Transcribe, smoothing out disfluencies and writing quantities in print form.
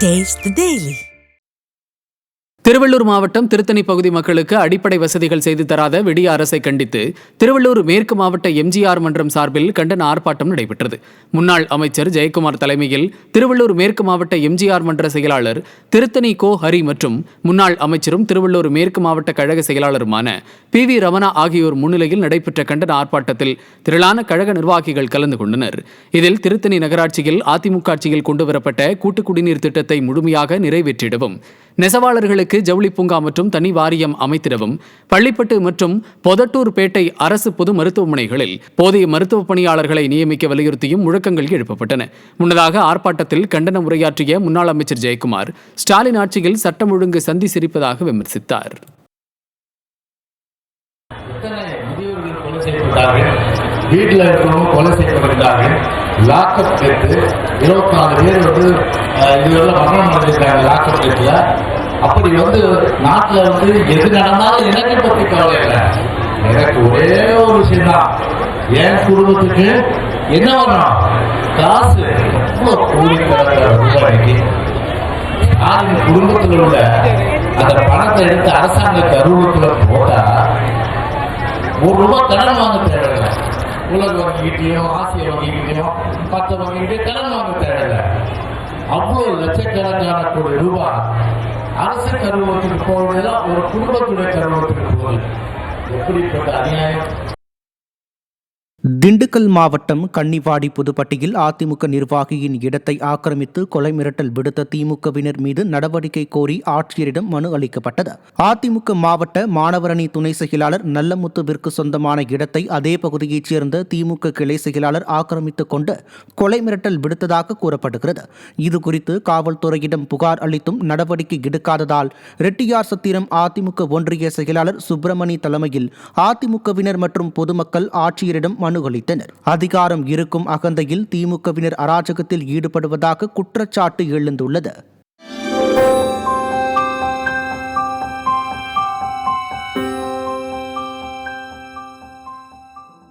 Taste the Daily. Tiruvallur மாவட்டம் திருத்தணி பகுதி மக்களுக்கு அடிப்படை வசதிகள் செய்து தராத விடிய அரசை கண்டித்து திருவள்ளூர் மேற்கு மாவட்ட எம்ஜிஆர் மன்றம் சார்பில் கண்டன ஆர்ப்பாட்டம் நடைபெற்றது. முன்னாள் அமைச்சர் ஜெயக்குமார் தலைமையில் திருவள்ளூர் மேற்கு மாவட்ட எம்ஜிஆர் மன்ற செயலாளர் திருத்தணி கோ ஹரி மற்றும் முன்னாள் அமைச்சரும் திருவள்ளூர் மேற்கு மாவட்ட கழக செயலாளருமான PV ரமணா ஆகியோர் முன்னிலையில் நடைபெற்ற கண்டன ஆர்ப்பாட்டத்தில் திரளான கழக நிர்வாகிகள் கலந்து கொண்டனர். இதில் திருத்தணி நகராட்சியில் அதிமுக ஆட்சியில் கொண்டுவரப்பட்ட கூட்டு குடிநீர் திட்டத்தை முழுமையாக நிறைவேற்றிடவும், நெசவாளர்களுக்கு ஜவுளி பூங்கா மற்றும் தனி வாரியம் அமைத்திடவும், பள்ளிப்பட்டு மற்றும் பொதட்டூர் பேட்டை அரசு பொது மருத்துவமனைகளில் போதிய மருத்துவ பணியாளர்களை நியமிக்க வலியுறுத்தியும் முழக்கங்கள் எழுப்பப்பட்டன. முன்னதாக ஆர்ப்பாட்டத்தில் கண்டன உரையாற்றிய முன்னாள் அமைச்சர் ஜெயக்குமார், ஸ்டாலின் ஆட்சியில் சட்டம் ஒழுங்கு சந்தி சிரிப்பதாக விமர்சித்தார். வீட்டில் இருக்கிறவங்க கொலை செய்யப்பட்டிருக்காங்க. லாக்அப் டெத்து 24 பேர் இதுவரை மரணம் அடைஞ்சிருக்காங்க லாக்அப் டெத்துல. அப்படி நாட்டில் எது நடந்தாலும் எனக்கு பற்றி கவலை இல்லை. எனக்கு ஒரே ஒரு விஷயம் தான், என் குடும்பத்துக்கு என்ன வரும் காசு ரூபாய்க்கு யாரின் குடும்பத்தில் உள்ள அந்த பணத்தை எடுத்து அரசாங்க கருவூலத்துல போட்டா ₹1 கடன் வாங்க தேவையில்லை. உலக வங்கிக்கிட்டையும் ஆசிய வங்கிக்கிட்டையும் 10 வங்கிக்கிட்டே கடன் வாங்க தேவையில்லை. அவ்வளவு லட்சக்கணக்கான கோடி ரூபாய் அரசு கருவூலத்துக்கு போவதுதான் ஒரு குடும்பத்துடைய கருவூலத்துக்கு போகுது. எப்படிப்பட்ட அநியாயம்! திண்டுக்கல் மாவட்டம் கன்னிவாடி புதுப்பட்டியில் அதிமுக நிர்வாகியின் இடத்தை ஆக்கிரமித்து கொலை மிரட்டல் விடுத்த திமுகவினர் மீது நடவடிக்கை கோரி ஆட்சியரிடம் மனு அளிக்கப்பட்டது. அதிமுக மாவட்ட மாணவரணி துணை செயலாளர் நல்லமுத்துவிற்கு சொந்தமான இடத்தை அதே பகுதியைச் சேர்ந்த திமுக கிளை செயலாளர் ஆக்கிரமித்துக் கொண்டு கொலை மிரட்டல் விடுத்ததாக கூறப்படுகிறது. இதுகுறித்து காவல்துறையிடம் புகார் அளித்தும் நடவடிக்கை எடுக்காததால் ரெட்டியார் சத்திரம் அதிமுக ஒன்றிய செயலாளர் சுப்பிரமணி தலைமையில் அதிமுகவினர் மற்றும் பொதுமக்கள் ஆட்சியரிடம் மனு அளித்தனர். அதிகாரம் இருக்கும் அகந்தையில் திமுகவினர் அராஜகத்தில் ஈடுபடுவதாக குற்றச்சாட்டு எழுந்துள்ளது.